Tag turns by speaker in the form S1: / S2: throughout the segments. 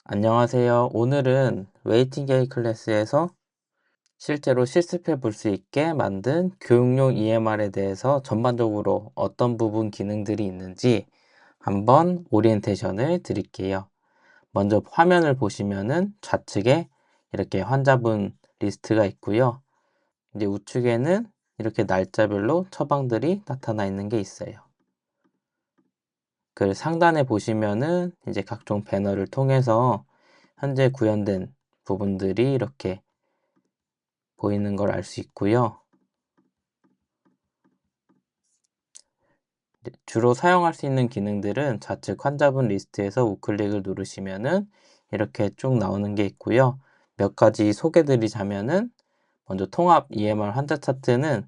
S1: 안녕하세요. 오늘은 웨이팅 게임 클래스에서 실제로 실습해 볼 수 있게 만든 교육용 EMR에 대해서 전반적으로 어떤 부분 기능들이 있는지 한번 오리엔테이션을 드릴게요. 먼저 화면을 보시면은 좌측에 이렇게 환자분 리스트가 있고요. 이제 우측에는 이렇게 날짜별로 처방들이 나타나 있는 게 있어요. 그 상단에 보시면은 이제 각종 배너를 통해서 현재 구현된 부분들이 이렇게 보이는 걸 알 수 있고요. 주로 사용할 수 있는 기능들은 좌측 환자분 리스트에서 우클릭을 누르시면은 이렇게 쭉 나오는 게 있고요. 몇 가지 소개드리자면은 먼저 통합 EMR 환자 차트는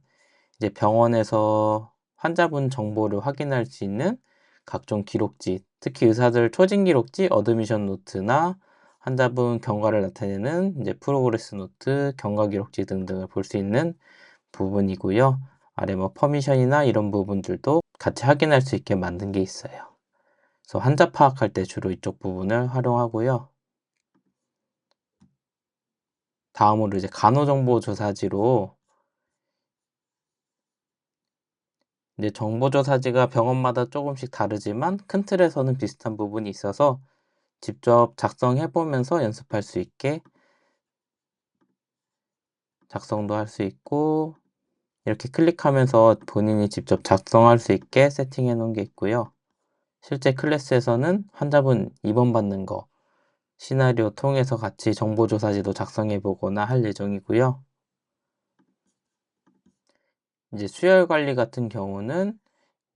S1: 이제 병원에서 환자분 정보를 확인할 수 있는 각종 기록지, 특히 의사들 초진 기록지, 어드미션 노트나 환자분 경과를 나타내는 이제 프로그레스 노트, 경과 기록지 등등을 볼 수 있는 부분이고요. 아래 뭐 퍼미션이나 이런 부분들도 같이 확인할 수 있게 만든 게 있어요. 그래서 환자 파악할 때 주로 이쪽 부분을 활용하고요. 다음으로 이제 간호정보조사지로 이제 정보조사지가 병원마다 조금씩 다르지만 큰 틀에서는 비슷한 부분이 있어서 직접 작성해 보면서 연습할 수 있게 작성도 할 수 있고 이렇게 클릭하면서 본인이 직접 작성할 수 있게 세팅해 놓은 게 있고요. 실제 클래스에서는 환자분 입원받는 거 시나리오 통해서 같이 정보조사지도 작성해 보거나 할 예정이고요. 이제 수혈 관리 같은 경우는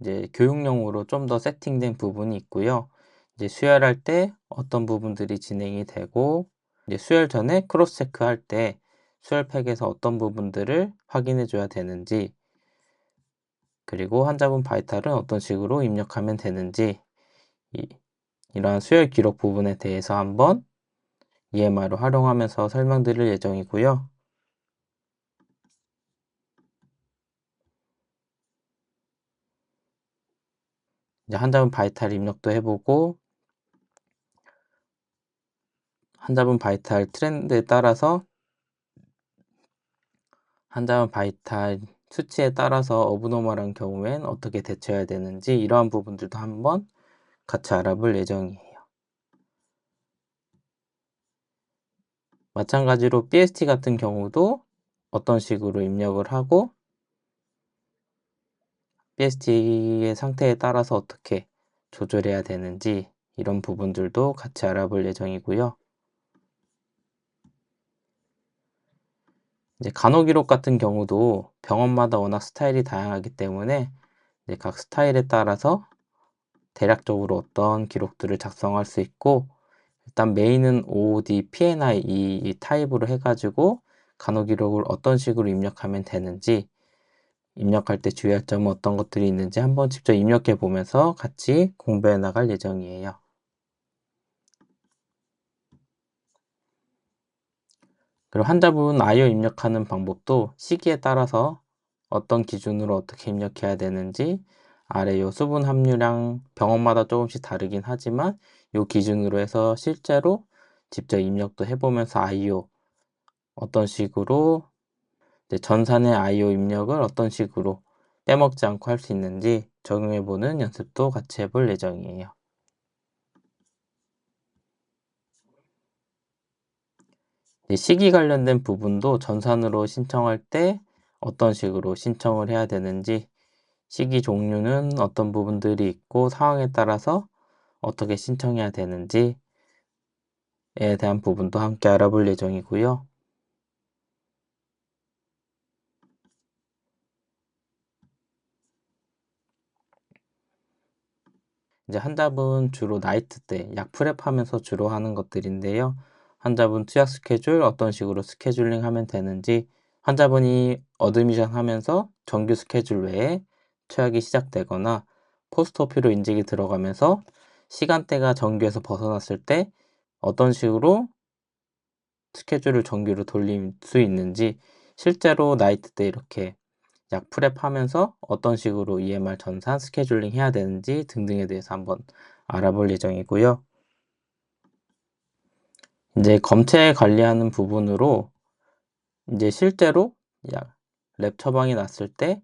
S1: 이제 교육용으로 좀 더 세팅된 부분이 있고요. 이제 수혈할 때 어떤 부분들이 진행이 되고 이제 수혈 전에 크로스 체크할 때 수혈팩에서 어떤 부분들을 확인해 줘야 되는지 그리고 환자분 바이탈은 어떤 식으로 입력하면 되는지 이러한 수혈 기록 부분에 대해서 한번 EMR을 활용하면서 설명드릴 예정이고요. 이제 환자분 바이탈 입력도 해보고 환자분 바이탈 트렌드에 따라서 환자분 바이탈 수치에 따라서 어브노멀한 경우엔 어떻게 대처해야 되는지 이러한 부분들도 한번 같이 알아볼 예정이에요. 마찬가지로 BST 같은 경우도 어떤 식으로 입력을 하고 BST의 상태에 따라서 어떻게 조절해야 되는지 이런 부분들도 같이 알아볼 예정이고요. 이제 간호기록 같은 경우도 병원마다 워낙 스타일이 다양하기 때문에 이제 각 스타일에 따라서 대략적으로 어떤 기록들을 작성할 수 있고 일단 메인은 OOD, PNI 이 타입으로 해가지고 간호기록을 어떤 식으로 입력하면 되는지 입력할 때 주의할 점은 어떤 것들이 있는지 한번 직접 입력해 보면서 같이 공부해 나갈 예정이에요. 그리고 환자분 아이오 입력하는 방법도 시기에 따라서 어떤 기준으로 어떻게 입력해야 되는지 아래 요 수분 함유량 병원마다 조금씩 다르긴 하지만 요 기준으로 해서 실제로 직접 입력도 해보면서 아이오 어떤 식으로 전산의 아이오 입력을 어떤 식으로 빼먹지 않고 할 수 있는지 적용해보는 연습도 같이 해볼 예정이에요. 시기 관련된 부분도 전산으로 신청할 때 어떤 식으로 신청을 해야 되는지 시기 종류는 어떤 부분들이 있고 상황에 따라서 어떻게 신청해야 되는지에 대한 부분도 함께 알아볼 예정이고요. 이제 환자분 주로 나이트 때 약 프랩하면서 주로 하는 것들인데요. 환자분 투약 스케줄 어떤 식으로 스케줄링 하면 되는지 환자분이 어드미션 하면서 정규 스케줄 외에 투약이 시작되거나 포스트오피로 인직이 들어가면서 시간대가 정규에서 벗어났을 때 어떤 식으로 스케줄을 정규로 돌릴 수 있는지 실제로 나이트 때 이렇게 약 프랩하면서 어떤 식으로 EMR 전산 스케줄링 해야 되는지 등등에 대해서 한번 알아볼 예정이고요. 이제 검체 관리하는 부분으로 이제 실제로 랩 처방이 났을 때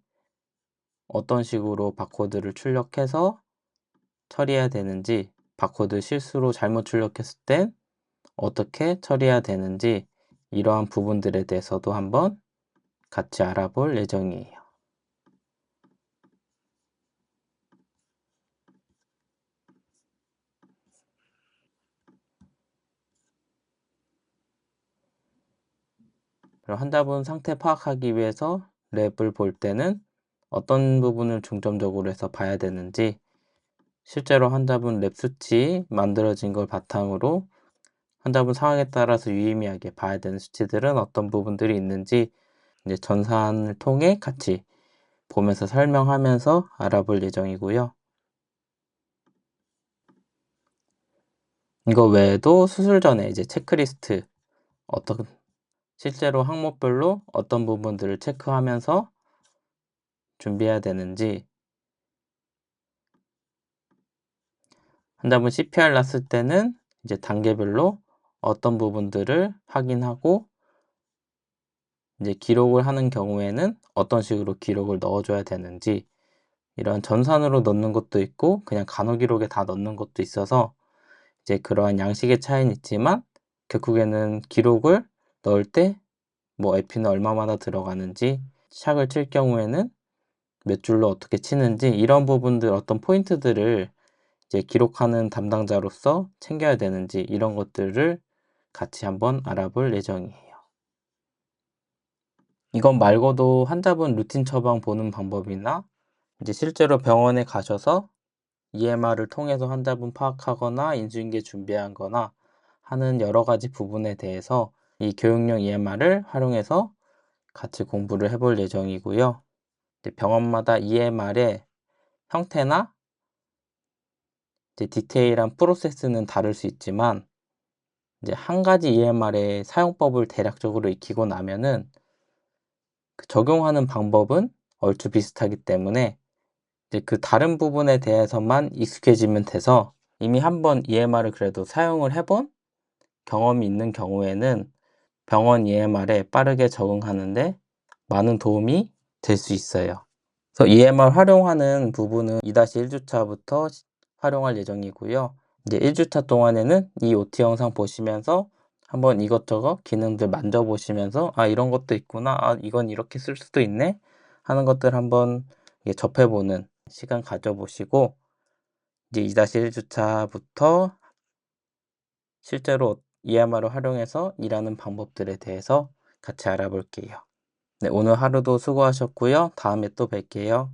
S1: 어떤 식으로 바코드를 출력해서 처리해야 되는지, 바코드 실수로 잘못 출력했을 땐 어떻게 처리해야 되는지, 이러한 부분들에 대해서도 한번 같이 알아볼 예정이에요. 그럼 환자분 상태 파악하기 위해서 랩을 볼 때는 어떤 부분을 중점적으로 해서 봐야 되는지, 실제로 환자분 랩 수치 만들어진 걸 바탕으로 환자분 상황에 따라서 유의미하게 봐야 되는 수치들은 어떤 부분들이 있는지 이제 전산을 통해 같이 보면서 설명하면서 알아볼 예정이고요. 이거 외에도 수술 전에 이제 체크리스트, 어떤 실제로 항목별로 어떤 부분들을 체크하면서 준비해야 되는지, 환자분 CPR 났을 때는 이제 단계별로 어떤 부분들을 확인하고, 이제 기록을 하는 경우에는 어떤 식으로 기록을 넣어줘야 되는지, 이런 전산으로 넣는 것도 있고 그냥 간호 기록에 다 넣는 것도 있어서 이제 그러한 양식의 차이는 있지만, 결국에는 기록을 넣을 때 뭐 에피는 얼마마다 들어가는지, 샥을 칠 경우에는 몇 줄로 어떻게 치는지, 이런 부분들 어떤 포인트들을 이제 기록하는 담당자로서 챙겨야 되는지, 이런 것들을 같이 한번 알아볼 예정이에요. 이것 말고도 환자분 루틴 처방 보는 방법이나 이제 실제로 병원에 가셔서 EMR을 통해서 환자분 파악하거나 인수인계 준비하거나 하는 여러 가지 부분에 대해서 이 교육용 EMR을 활용해서 같이 공부를 해볼 예정이고요. 이제 병원마다 EMR의 형태나 이제 디테일한 프로세스는 다를 수 있지만, 이제 한 가지 EMR의 사용법을 대략적으로 익히고 나면은 그 적용하는 방법은 얼추 비슷하기 때문에 이제 그 다른 부분에 대해서만 익숙해지면 돼서, 이미 한번 EMR을 그래도 사용을 해본 경험이 있는 경우에는 병원 EMR에 빠르게 적응하는데 많은 도움이 될 수 있어요. 그래서 EMR 활용하는 부분은 2-1주차부터 활용할 예정이고요. 이제 1주차 동안에는 이 OT 영상 보시면서 한번 이것저것 기능들 만져보시면서 아, 이런 것도 있구나. 아, 이건 이렇게 쓸 수도 있네. 하는 것들 한번 접해보는 시간 가져보시고, 이제 2-1주차부터 실제로 EMR을 활용해서 일하는 방법들에 대해서 같이 알아볼게요. 네, 오늘 하루도 수고하셨고요. 다음에 또 뵐게요.